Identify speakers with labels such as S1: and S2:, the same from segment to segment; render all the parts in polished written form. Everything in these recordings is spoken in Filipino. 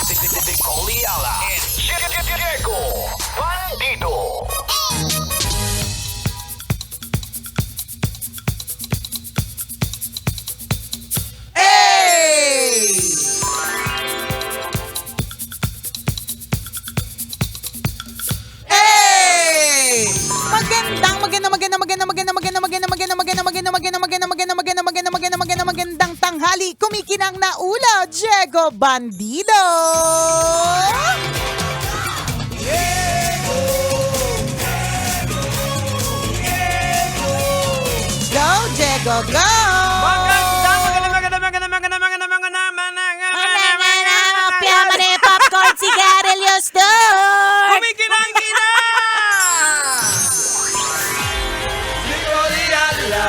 S1: Nicole Ayala and Diego Bandido.
S2: Magandang tanghali. Kumikinang na ulo, Diego Bandido. Go, Diego, go! Piamane, popcorn, cigarillo, store!
S3: Kumikinang na! Nicole Ayala.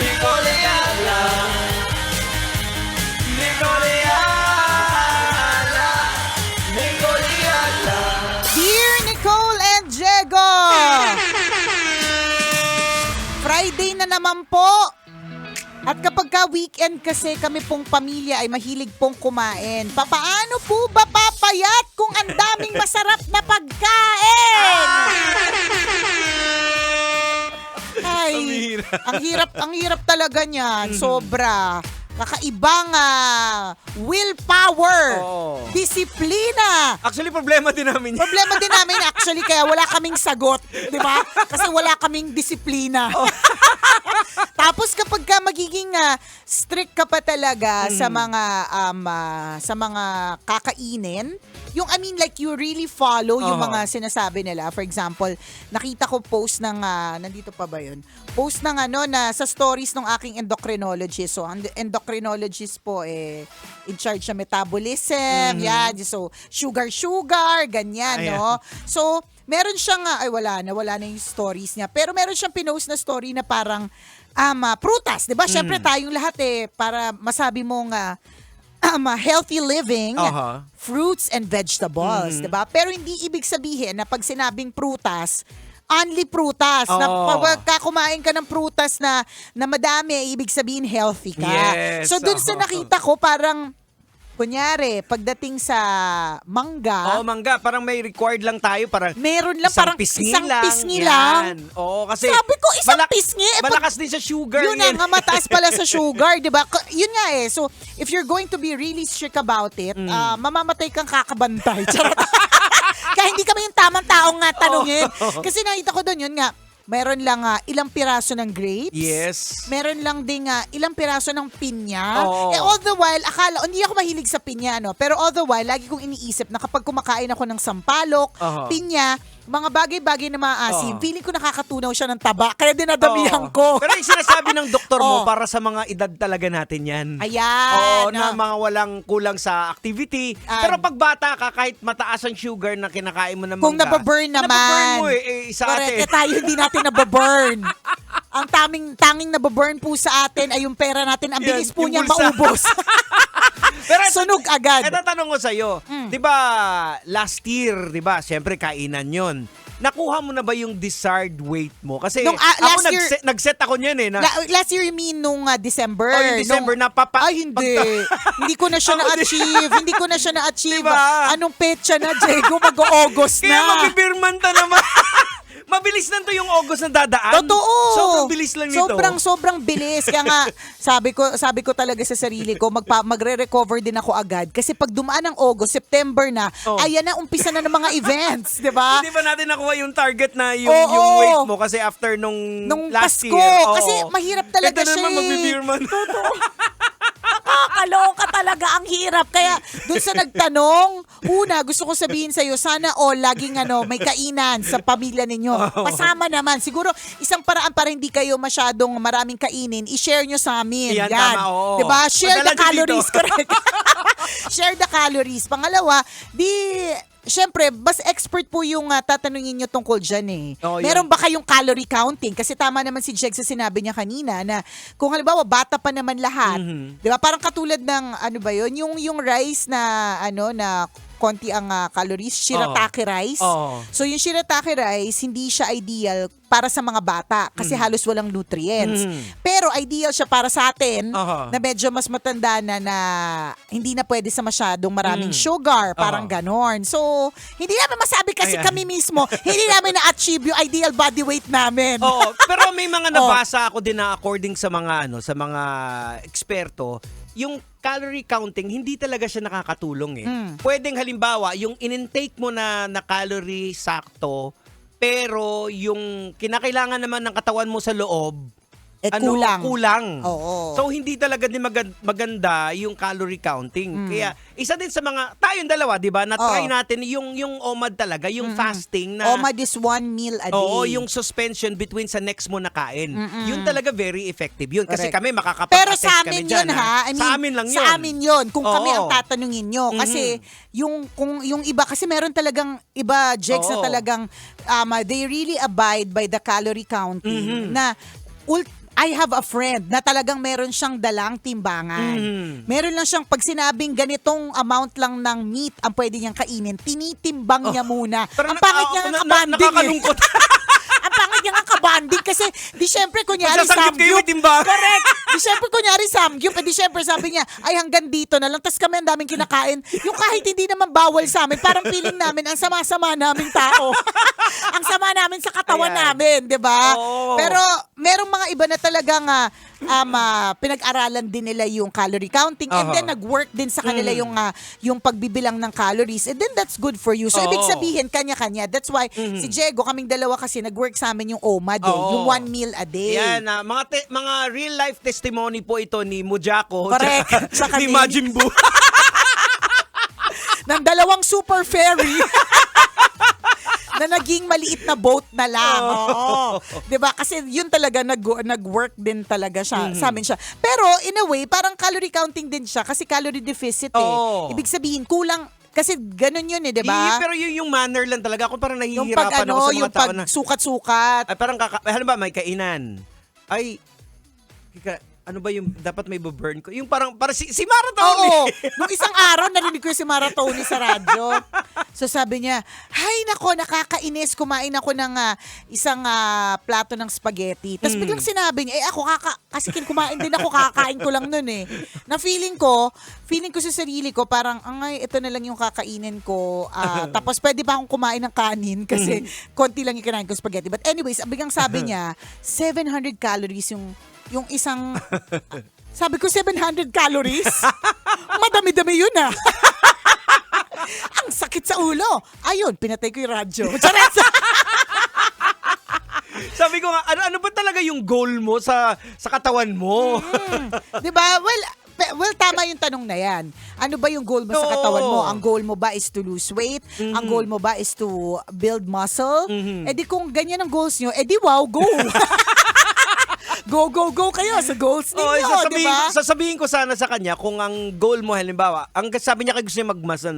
S3: Nicole Ayala. Nicole Ayala. Nicole Ayala.
S2: Dear Nicole and Diego, Friday na naman po. At kapag ka weekend kasi kami pong pamilya ay mahilig pong kumain. Papaano po ba papayat kung ang daming masarap na pagkain? Ay, ang hirap talaga niyan. Sobra. Kakaibang willpower,
S3: Oo.
S2: disiplina.
S3: Actually, problema din namin yan.
S2: Problema din namin actually kaya wala kaming sagot, di ba? Kasi wala kaming disiplina. Tapos kapag ka magiging strict ka pa talaga sa mga kakainin, yung I mean like you really follow yung mga sinasabi nila. For example, nakita ko post ng nandito pa ba yun? Post ng na sa stories ng aking endocrinologist. So ang endocrinologist po in charge sa metabolism, yan. So sugar, ganyan,
S3: Ayan.
S2: no? So meron siyang wala na yung stories niya. Pero meron siyang pinost na story na parang prutas, 'di ba? Syempre tayong lahat para masabi mong healthy living, fruits and vegetables, 'di ba? Pero hindi ibig sabihin na pag sinabing prutas, only prutas. Na pag kumain ka ng prutas na madami, ibig sabihin healthy ka.
S3: Yes.
S2: So dun sa nakita ko parang kunyari, pagdating sa mangga,
S3: mangga. Parang may required lang tayo. Parang
S2: meron lang
S3: isang
S2: parang
S3: pisngi
S2: isang
S3: lang.
S2: pisngi lang.
S3: Yan. Oo, kasi
S2: Sabi ko, isang pisngi.
S3: malakas din sa sugar.
S2: Yun
S3: yan.
S2: nga, mataas pala sa sugar, di ba? Yun nga So, if you're going to be really strict about it, mamamatay kang kakabantay. Charot. Kaya hindi kami yung tamang taong nga tanungin. Kasi nakita ko doon, yun nga, meron lang ilang piraso ng grapes.
S3: Yes.
S2: Meron lang ding ilang piraso ng pinya.
S3: Oo.
S2: All the while, hindi ako mahilig sa pinya, no? Pero all the while, lagi kong iniisip na kapag kumakain ako ng sampalok, pinya, mga bagay-bagay na maasim, feeling ko nakakatunaw siya ng taba. Kaya dinadamihan ko.
S3: Pero yung sinasabi ng doktor mo, para sa mga edad talaga natin yan.
S2: Ayan.
S3: Na mga walang kulang sa activity. Pero pag bata ka, kahit mataas ang sugar na kinakain mo ng mangga,
S2: Kung nababurn naman.
S3: nababurn mo sa
S2: Correct.
S3: atin.
S2: Kaya tayo hindi natin nababurn. Ang tanging nababurn po sa atin ay yung pera natin. Ang bilis po
S3: yung
S2: niya
S3: bulsa.
S2: maubos.
S3: Pero
S2: Sunog agad.
S3: Ito tanong ko sa'yo, di ba last year, di ba, siyempre kainan yon. Nakuha mo na ba yung desired weight mo? Kasi
S2: Nung,
S3: ako
S2: last year,
S3: nag-set ako niyan Na,
S2: last year you mean nung December?
S3: yung December
S2: Ay, hindi. Hindi ko na siya na-achieve. Hindi ko na siya na-achieve.
S3: Diba?
S2: Anong petsa na, Diego? Mag-August
S3: Kaya
S2: na.
S3: magbibirman ta naman. Mabilis lang to yung August na dadaan.
S2: Totoo.
S3: Sobrang bilis lang nito.
S2: Sobrang bilis. Kaya nga, sabi ko talaga sa sarili ko, magre-recover din ako agad. Kasi pag dumaan ng August, September na, ayan na, umpisa na ng mga events. Di ba?
S3: Hindi ba natin nakuha yung target na yung weight mo? Kasi after nung last
S2: Pasko,
S3: year.
S2: kasi mahirap talaga
S3: ito
S2: siya.
S3: Ito naman magbibirman.
S2: Totoo. Nakakaloka talaga, ang hirap. Kaya dun sa nagtanong, gusto ko sabihin sa'yo, sana laging may kainan sa pamilya ninyo. Pasama naman. Siguro, isang paraan para hindi kayo masyadong maraming kainin, i-share nyo sa amin.
S3: Yan. Tama, oo.
S2: Diba? Share the
S3: Padala nyo
S2: calories.
S3: dito.
S2: Correct. Share the calories. Pangalawa, Siyempre, mas expert po yung tatanungin nyo tungkol dyan Meron ba kayong calorie counting? Kasi tama naman si Jeg sa sinabi niya kanina na kung halimbawa bata pa naman lahat, 'di ba? Parang katulad ng yung rice na na konti ang calories, shirataki rice.
S3: Oo.
S2: So yung shirataki rice, hindi siya ideal para sa mga bata kasi halos walang nutrients. Pero ideal siya para sa atin
S3: Aha.
S2: na medyo mas matanda na hindi na pwede sa masyadong maraming sugar, parang ganon. So, hindi namin masabi kasi
S3: Ayan.
S2: kami mismo, hindi namin na-achieve yung ideal body weight namin.
S3: Oo, pero may mga nabasa ako din na according sa mga sa mga eksperto, yung calorie counting hindi talaga siya nakakatulong eh. Pwedeng halimbawa, yung in-intake mo na calorie sakto, pero yung kinakailangan naman ng katawan mo sa loob, kulang.
S2: Oo.
S3: So, hindi talaga din maganda yung calorie counting. Kaya, isa din sa mga, tayong dalawa, di ba, na-try natin yung OMAD talaga, yung fasting na...
S2: OMAD is 1 meal a day.
S3: Oo, yung suspension between sa next mo na kain. Yun talaga very effective yun. Kasi
S2: Correct.
S3: kami
S2: Pero
S3: makakapag-attest
S2: sa
S3: kami
S2: amin
S3: dyan.
S2: yun ha. I mean,
S3: sa amin lang yun.
S2: Sa amin yun. Kung kami
S3: Oo.
S2: ang tatanungin nyo. Kasi kung yung iba, kasi meron talagang iba, Jex, na
S3: Oo.
S2: talagang they really abide by the calorie counting na I have a friend na talagang meron siyang dalang timbangan. Meron lang siyang, pag sinabing ganitong amount lang ng meat ang pwede niyang kainin, tinitimbang niya muna.
S3: Pero
S2: Ang pangit niya nga kabanding
S3: nakakalungkot.
S2: Ang pangit niya nga kabanding kasi di syempre kunyari
S3: Magsasagip kayo
S2: samgyup.
S3: with timbangan.
S2: Correct. Di syempre kunyari samgyup. Di syempre sabi niya, ay hanggang dito na lang. Tapos kami ang daming kinakain. Yung kahit hindi naman bawal sa amin, parang feeling namin, ang sama-sama naming tao. Ang sama namin sa katawan
S3: Ayan.
S2: namin, di ba?
S3: Oo.
S2: Pero merong mga iba na talagang pinag-aralan din nila yung calorie counting and then nag-work din sa kanila yung pagbibilang ng calories and then that's good for you. So ibig
S3: Oo.
S2: sabihin kanya-kanya. That's why si Diego, kaming dalawa kasi nag-work sa amin yung OMAD
S3: Oo.
S2: yung 1 meal a day.
S3: Yan, mga real life testimony po ito ni Mujako.
S2: Correct. Tsaka
S3: ni
S2: ni-
S3: Majin Buu.
S2: Ng dalawang super fairy na naging maliit na boat na lang. Oo. 'Di ba? Kasi yun talaga nag-work din talaga siya sa amin siya. Pero in a way, parang calorie counting din siya kasi calorie deficit eh.
S3: Oo.
S2: Ibig sabihin kulang kasi ganun yun eh, 'di ba?
S3: Pero yung manner lang talaga. Ako parang
S2: Yung
S3: nahihirapan
S2: pag
S3: ako sa mga
S2: yung
S3: tao
S2: pag
S3: na...
S2: sukat-sukat.
S3: Ay, parang halimbawa may kainan. Ay, ano ba yung dapat may burn ko? Yung parang si Mara Tony.
S2: Oo. Nung isang araw, narinig ko yung si Mara Tony sa radyo. So sabi niya, hay nako, nakakainis. Kumain ako ng isang plato ng spaghetti. Tapos biglang sinabi niya, ako kasi kumain din ako, kakain ko lang nun eh. Na feeling ko sa sarili ko, parang, angay, ito na lang yung kakainin ko. Tapos pwede pa akong kumain ng kanin kasi konti lang yung kinain ko spaghetti. But anyways, biglang sabi niya, 700 calories yung isang, sabi ko 700 calories? Madami-dami yun ah. Ang sakit sa ulo. Ayun, pinatay ko yung radyo. Charet!
S3: Sabi ko nga, ano ba talaga yung goal mo sa katawan mo?
S2: Diba? Well, tama yung tanong na yan. Ano ba yung goal mo sa katawan mo? Ang goal mo ba is to lose weight? Ang goal mo ba is to build muscle? Eh di kung ganyan ang goals nyo, eh di wow, go! Go kayo sa goals ninyo, di ba?
S3: Sasabihin ko sana sa kanya kung ang goal mo, halimbawa, sabi niya gusto niya mag-muscle.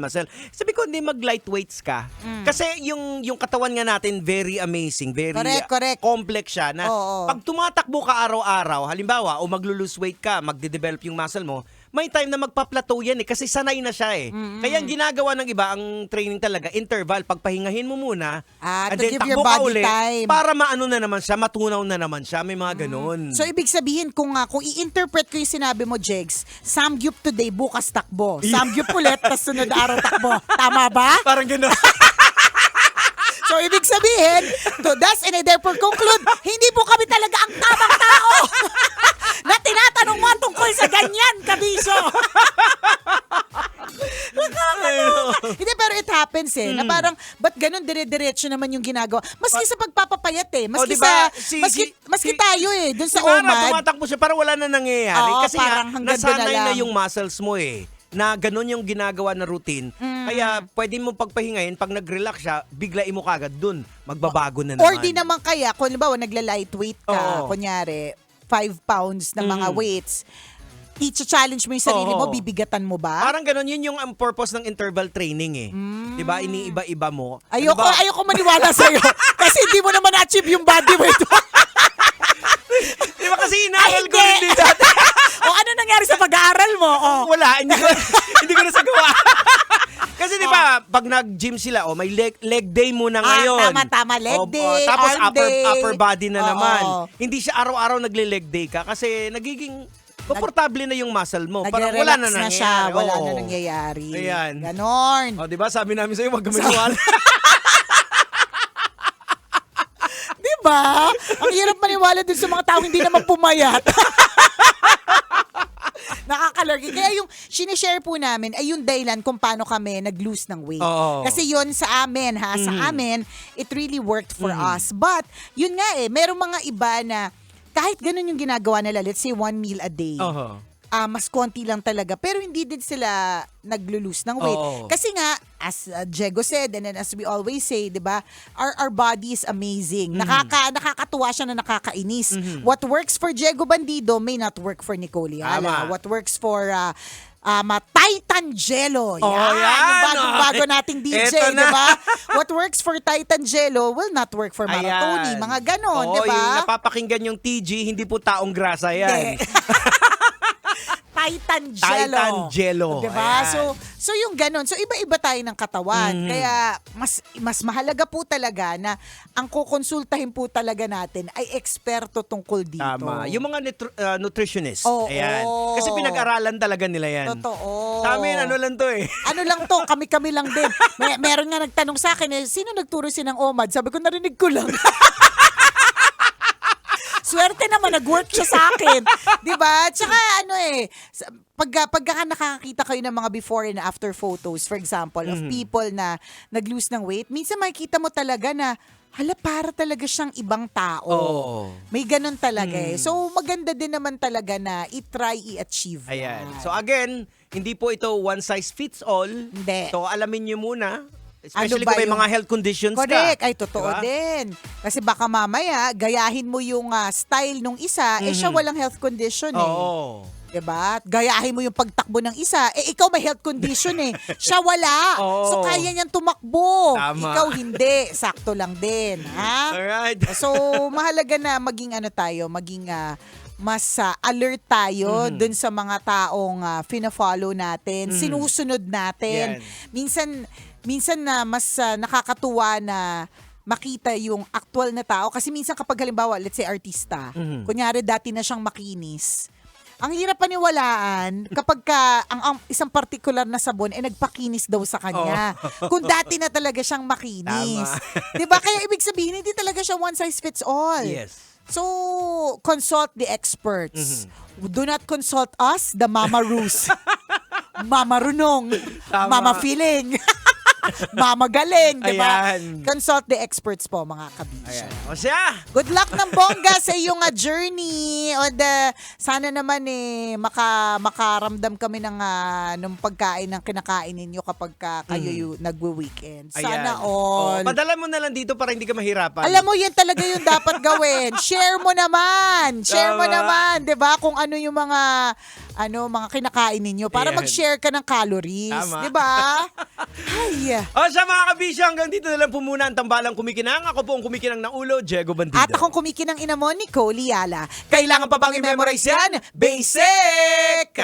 S3: Sabi ko, hindi mag-lightweights ka. Kasi yung katawan nga natin, very amazing, very
S2: Correct.
S3: complex siya. Na
S2: Oo.
S3: pag tumatakbo ka araw-araw, halimbawa, o maglo-lose weight ka, magde-develop yung muscle mo, may time na magpa-plateau yan eh, kasi sanay na siya eh. Kaya ang ginagawa ng iba, ang training talaga, interval, pagpahingahin mo muna, and
S2: To
S3: then
S2: give
S3: takbo
S2: your
S3: ka
S2: body
S3: ulit,
S2: time.
S3: para maano na naman siya, matunaw na naman siya, may mga ganun.
S2: So, ibig sabihin, kung i-interpret ko yung sinabi mo, Jegs, samgyup today, bukas takbo. Samgyup ulit, tas sunod araw takbo. Tama ba?
S3: Parang gano'n.
S2: So, ibig sabihin, to thus and I therefore conclude, hindi po kami talaga ang tamang tao na tinatanong mo tungkol sa ganyan, kabisyo. Hindi, pero it happens eh, na parang, ba't ganun dire-diretso naman yung ginagawa? Maski sa pagpapapayat eh, maski
S3: diba?
S2: maski tayo eh, dun sa
S3: Si Mara,
S2: OMAD.
S3: tumatakbo siya, parang wala na nangyayari.
S2: Oo,
S3: kasi
S2: parang
S3: nga,
S2: hanggang doon na
S3: nasanay na
S2: lang.
S3: yung muscles mo eh. Na ganun yung ginagawa na routine. Kaya pwede mo pagpahingayin, pag nag-relax siya, biglain mo kagad dun. Magbabago na naman.
S2: Or di naman kaya, kung halimbawa nagla-lightweight ka,
S3: Oo.
S2: kunyari, 5 pounds na mga weights, i-challenge mo yung sarili mo,
S3: Oo.
S2: bibigatan mo ba?
S3: Parang ganun, yun yung purpose ng interval training eh. Diba? Iniiba-iba mo.
S2: Ayoko maniwala sa'yo. Kasi hindi mo naman na-achieve yung body weight mo.
S3: Diba kasi inaral ko
S2: hindi.
S3: rin dati.
S2: O ano nangyari sa pag-aaral mo? O.
S3: Wala, hindi ko nasagawa. Kasi di ba, pag nag-gym sila, may leg day muna ngayon.
S2: Tama, leg day,
S3: tapos
S2: arm day.
S3: upper body na
S2: Oo.
S3: naman. Hindi siya araw-araw nagle-leg day ka kasi nagiging komportable na yung muscle mo. Parang wala na
S2: Nagre-relax na
S3: nangyayari.
S2: siya, wala
S3: Oo.
S2: na nangyayari.
S3: Ayan.
S2: Ganon.
S3: O, di ba? Sabi namin sa'yo, wag ka maniwala.
S2: Diba? Ang hirap maniwala din sa mga tao hindi naman pumayat. Nakakalurky. Kaya yung sinishare po namin ay yung dahilan kung paano kami nag-lose ng weight.
S3: Oo.
S2: Kasi yun sa amin, sa amin, it really worked for us. But, yun nga merong mga iba na kahit ganun yung ginagawa nila, let's say 1 meal a day, mas konti lang talaga. Pero hindi din sila naglo-lose ng weight.
S3: Oo.
S2: Kasi nga, as Diego said, and then as we always say, di ba, our body is amazing. Nakakatuwa siya na nakakainis. What works for Diego Bandido may not work for Nicole Yala.
S3: Tama.
S2: What works for Titan Jello.
S3: Oh,
S2: Yan.
S3: yan.
S2: Yung bagong-bago nating DJ,
S3: Eto na.
S2: di ba? What works for Titan Jello will not work for Maratoni.
S3: Ayan.
S2: Mga ganon,
S3: Oo,
S2: di ba?
S3: yung napapakinggan yung TG, hindi po taong grasa yan.
S2: Hindi. Titan Jello.
S3: Titan Jello.
S2: Diba?
S3: Ayan.
S2: So yung ganon. So iba-iba tayo ng katawan. Kaya mas mahalaga po talaga na ang kukonsultahin po talaga natin ay eksperto tungkol dito.
S3: Tama. Yung mga nutritionist.
S2: Oo.
S3: Ayan. Kasi pinag-aralan talaga nila yan.
S2: Totoo.
S3: Sa amin, ano lang to eh.
S2: Ano lang to, kami-kami lang din. Meron nga nagtanong sa akin, sino nagturo ng OMAD? Sabi ko, narinig ko lang. Swerte naman, nag-work siya sa akin. Diba? Tsaka pagka nakakakita kayo ng mga before and after photos, for example, of people na nag-lose ng weight, minsan makikita mo talaga na, hala, para talaga siyang ibang tao.
S3: Oo.
S2: May ganun talaga So, maganda din naman talaga na i-try, i-achieve.
S3: Ayan.
S2: yan.
S3: So again, hindi po ito one size fits all.
S2: Hindi.
S3: So alamin nyo muna.
S2: Ano
S3: Especially
S2: ba
S3: kung may
S2: yung-
S3: mga health conditions
S2: Correct.
S3: ka.
S2: Ay, totoo
S3: Diba?
S2: din. Kasi baka mamaya, gayahin mo yung style nung isa, siya walang health condition
S3: Oo.
S2: Diba? Gayahin mo yung pagtakbo ng isa, ikaw may health condition Siya wala.
S3: Oo.
S2: So, kaya niyang tumakbo.
S3: Tama.
S2: Ikaw hindi. Sakto lang din. Ha?
S3: Alright.
S2: So, mahalaga na maging maging mas alert tayo dun sa mga taong fina-follow natin, sinusunod natin.
S3: Yan.
S2: Minsan na mas nakakatuwa na makita yung actual na tao. Kasi minsan kapag halimbawa, let's say artista, kunyari dati na siyang makinis, ang hirap paniwalaan kapag ang isang particular na sabon nagpakinis daw sa kanya. Kung dati na talaga siyang makinis.
S3: Tama.
S2: 'Di ba? Kaya ibig sabihin, hindi talaga siya one size fits all.
S3: Yes.
S2: So, consult the experts. Do not consult us, the Mama Rus. Mama Runong.
S3: Tama.
S2: Mama Feeling. Mama Galing, di ba?
S3: Ayan.
S2: Consult the experts po, mga kabisya.
S3: Ayan. O siya.
S2: Good luck ng bongga sa iyong journey. Sana naman makaramdam kami ng pagkain ng kinakain ninyo kapag kayo nagwe-weekend. Sana
S3: Ayan.
S2: all.
S3: Padala mo na lang dito para hindi ka mahirapan.
S2: Alam mo, yan talaga yung dapat gawin. Share mo naman. Share mo
S3: Tama.
S2: naman, 'di ba? Kung ano yung mga kinakain ninyo para
S3: Ayan.
S2: mag-share ka ng calories,
S3: Tama.
S2: 'di ba? Ay.
S3: O siya mga kabisyo, hanggang dito na lang po muna ang tambalang kumikinang. Ako po ang kumikinang ng ulo, Diego Bandido.
S2: At akong kumikinang ina mo, Nicole Yala.
S3: Kailangan pa bang i-memorize yan? Basic!